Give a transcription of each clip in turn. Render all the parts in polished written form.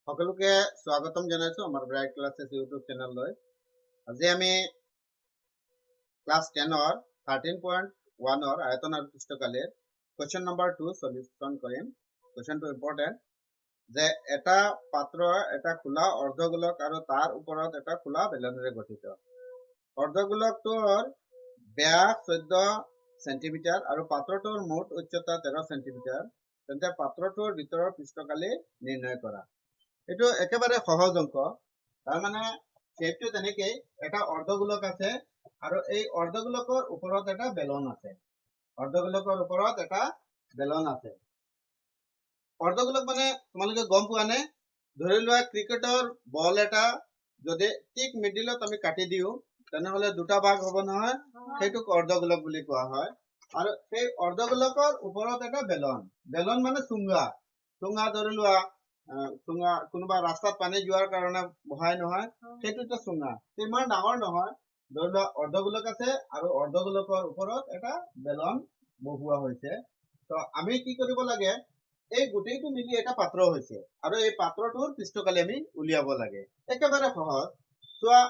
সকলোকে স্বাগতম জনাইছো আমাৰ ব্ৰাইট ক্লাছেছ ইউটিউব চেনেললৈ। আজি আমি ক্লাছ 10 ৰ 13.1 ৰ আয়তন আৰু পৃষ্ঠকালীৰ কোৱেশ্চন নম্বৰ 2 সলিউশন কৰিম। কোৱেশ্চনটো ইম্পৰ্টেন্ট যে এটা পাত্ৰ এটা খোলা অৰ্ধগোলক আৰু তাৰ ওপৰত এটা খোলা বেলনেৰে গঠিত। অৰ্ধগোলকটোৰ ব্যাস 14 সেন্টিমিটাৰ আৰু পাত্ৰটোৰ মুঠ উচ্চতা 13 সেন্টিমিটাৰ। তেন্তে পাত্ৰটোৰ ভিতৰৰ পৃষ্ঠকালী নিৰ্ণয় কৰা। এইটো একেবাৰে সহজ অংক। তাৰমানে শেপটো তেনেকেই এটা অৰ্ধগোলক আছে আৰু এই অৰ্ধগোলকৰ ওপৰত এটা বেলন আছে। অৰ্ধগোলকৰ ওপৰত এটা বেলন আছে। অৰ্ধগোলক মানে তোমালোকে গম পোৱা নে? ধৰি লোৱা ক্ৰিকেটৰ বল এটা যদি ঠিক মিডিলত আমি কাটি দিওঁ তেনেহলে দুটা ভাগ হ'ব নহয়, সেইটোক অৰ্ধগোলক বুলি কোৱা হয়। আৰু সেই অৰ্ধগোলকৰ ওপৰত এটা বেলন, বেলন মানে চুঙা, চুঙা ধৰি লোৱা চুঙা কোনোবা ৰাস্তাত পানী যোৱাৰ কাৰণে বহাই নহয়, সেইটো এটা চুঙা। ইমান ডাঙৰ নহয়। ধৰি লোৱা অৰ্ধগোলক আছে আৰু অৰ্ধগোলকৰ ওপৰত এটা বেলন বহুৱা হৈছে। তো আমি কি কৰিব লাগে, এই গোটেইটো মিলি এটা পাত্ৰ হৈছে আৰু এই পাত্ৰটোৰ পৃষ্ঠকালী আমি উলিয়াব লাগে। একেবাৰে সহজ। চোৱা,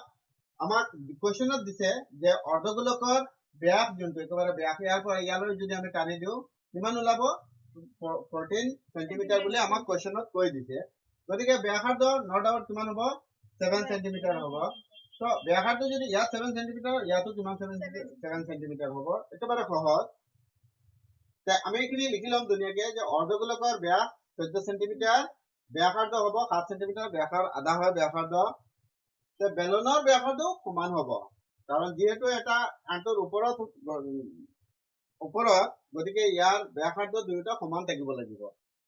আমাক কোৱেশ্চনত দিছে যে অৰ্ধগোলকৰ ব্যাস যোনটো একেবাৰে ব্যাস ইয়াৰ পৰা ইয়ালৈ যদি আমি টানি দিওঁ কিমান ওলাব? 14 সেন্টিমিটাৰ বুলি আমাক কোৱেশ্চনত কৈ দিছে। গতিকে ব্যাসাৰ্ধ নো ডাউট কিমান হ'ব? 7 সেন্টিমিটাৰ হ'ব। তো ব্যাসাৰ্ধ যদি ইয়াত 7 সেন্টিমিটাৰ, ইয়াতো কিমান 7 সেন্টিমিটাৰ হ'ব। একেবাৰে সহজ। আমি এইখিনি লিখি ল'ম ধুনীয়াকে যে অৰ্ধগোলকৰ ব্যাস 14 সেন্টিমিটাৰ, ব্যাসাৰ্ধ হ'ব 7 সেন্টিমিটাৰ, ব্যাসৰ আধা হয় ব্যাসাৰ্ধ। বেলনৰ ব্যাসাৰ্ধ সমান হ'ব, কাৰণ যিহেতু এটা আনটোৰ ওপৰত, গতিকে ইয়াৰ ব্যাসাৰ্ধ দুয়োটা সমান থাকিব লাগিব।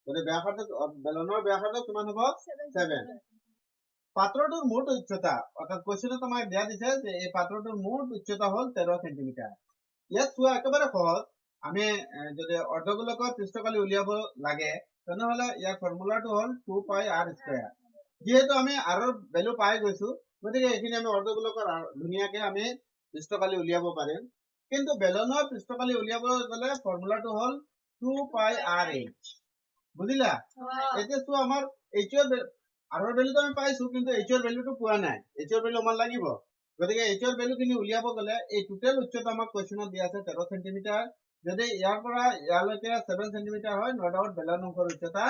গতিকে ব্যাসাৰ্ধ বেলনৰ ব্যাসাৰ্ধ কিমান হ'ব? 7। পাত্ৰটোৰ মুঠ উচ্চতা, অৰ্থাৎ কোৱেশ্চনত আমাক দিয়া দিছে যে এই পাত্ৰটোৰ মুঠ উচ্চতা হ'ল 13 সেন্টিমিটাৰ। ইয়াত চোৱা একেবাৰে সহজ। আমি যদি অৰ্ধগোলকৰ পৃষ্ঠকালী উলিয়াব লাগে তেনেহলে ইয়াৰ ফৰ্মুলাটো হ'ল 2 পাই r স্কয়াৰ। যেহেতু আমি আৰৰ ভ্যালু পাই গৈছো, গতিকে এইখিনি আমি অৰ্ধগোলকৰ ধুনীয়াকে আমি পৃষ্ঠকালী উলিয়াব পাৰিম। কিন্তু বেলনৰ পৃষ্ঠকালী উলিয়াব গলে ফৰ্মুলাটো হ'ল 2 পাই r h। বুজিলা? এতিয়া চোৱা আমাৰ h ৰ আৰৰ ভ্যালুটো আমি পাইছো, কিন্তু h ৰ ভ্যালুটো পোৱা নাই। h ৰ ভ্যালু আমাৰ লাগিব। গতিকে h ৰ ভ্যালু খিনি উলিয়াব গলে এই টোটাল উচ্চতা আমাক কোৱেশ্চনত দিয়া আছে 13 সেন্টিমিটাৰ। যদি ইয়াৰ পৰা ইয়ালৈকে 7 সেন্টিমিটাৰ হয়, নো ডাউট বেলন অংশৰ উচ্চতা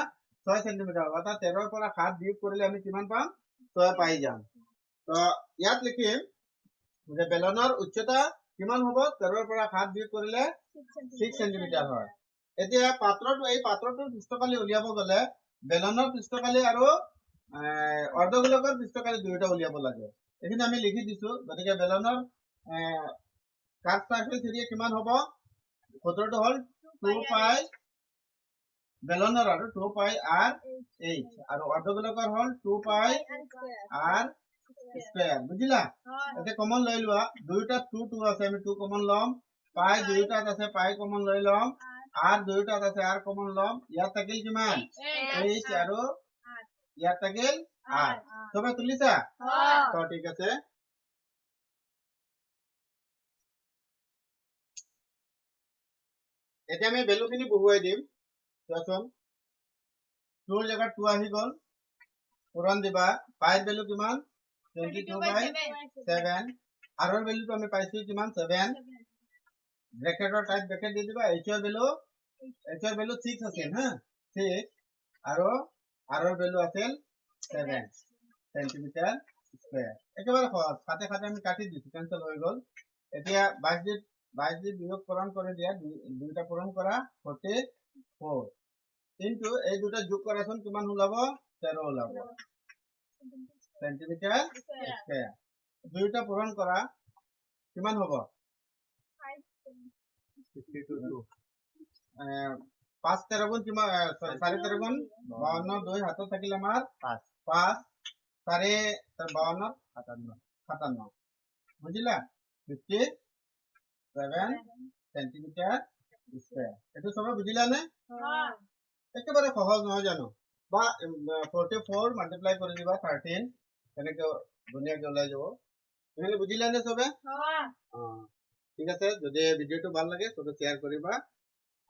6 সেন্টিমিটাৰ। অৰ্থাৎ 13 ৰ পৰা 7 বিয়োগ কৰিলে আমি কিমান পাম? 6 পাই যাম। তো ইয়াত লিখিম যে বেলনৰ উচ্চতা কিমান হ'ব? 13 ৰ পৰা 7 বিয়োগ কৰিলে 6 সেন্টিমিটাৰ হয়। এতিয়া এই পাত্ৰটোৰ পৃষ্ঠকালী উলিয়াব গলে বেলনৰ পৃষ্ঠকালী আৰু অৰ্ধগোলকৰ পৃষ্ঠকালী দুয়োটা উলিয়াব লাগে। এইখিনি আমি লিখি দিছো। গতিকে বেলনৰ কাট সাৰ্ফেস এৰিয়া কিমান হ'ব? সূত্ৰটো হ'ল 2 পাই বেলনৰ আৰু 2 পাই r h আৰু অৰ্ধগোলকৰ হ'ল 2 পাই r স্কয়াৰ। বুজিলা? এতিয়া কমন লৈ লোৱা, দুয়োটাত 2 2 আছে, আমি 2 কমন ল'ম। পাই দুয়োটাত আছে, পাই কমন লৈ ল'ম। r দুয়োটাত আছে, r কমন ল'ম। ইয়াত থাকিল কিমান? h আৰু ইয়াত থাকিল r। সবে তুলিছা? তো ঠিক আছে। এতিয়া আমি ভ্যালু খিনি বহুৱাই দিম। চোৱাচোন, 2 ৰ জায়গাত 2 আহি গ'ল, পূৰণ দিবা। পাইৰ ভ্যালু কিমান? 22 বাই 7। r ৰ ভ্যালুটো আমি পাইছো কিমান? 7। ব্ৰেকেটৰ টাইপ ব্ৰেকেট দি দিবা। h ৰ ভ্যালু 6 আছিল, হা 6, আৰু r ৰ ভ্যালু আছিল 7 সেন্টিমিটাৰ স্কয়াৰ। একেবাৰে সহজ, সাথে সাথে আমি কাটি দিছো, কেনসেল হৈ গ'ল। এতিয়া 22 বিয়োগ পূৰণ কৰি দিয়া, দুইটা পূৰণ কৰা 44, কিন্তু এই দুটা যোগ কৰাচোন কিমান ওলাব? 13 ওলাব সেন্টিমিটাৰ স্কয়াৰ। দুইটা পূৰণ কৰা কিমান হ'ব? 52। 5 13 গুণ কিমান? 4 13 গুণ 52, 2 হাতত থাকিল আমাৰ 5, 4 52 57। বুঝিলা? 57 সেন্টিমিটার স্কয়ার। এইটো সবাই বুঝিলা নে? একেবারে সহজ নহয় জানো? বা 44 মাল্টিপ্লাই কৰি দিবা 13, এনেকে ধুনীয়াকে ওলাই যাব। তুমি বুঝিলা নে সবে? ঠিক আছে। যদি ভিডিওটো ভাল লাগে সবে শেয়ার কৰিবা।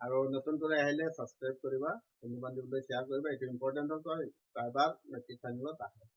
আৰু নতুন কৰি আহিলে ছাবস্ক্ৰাইব কৰিবা, বন্ধু বান্ধৱীলৈ শ্বেয়াৰ কৰিবা, এইটো ইম্পৰ্টেণ্ট হয়, প্ৰায়বাৰ মেট্ৰিক ফাইনেলত আহে।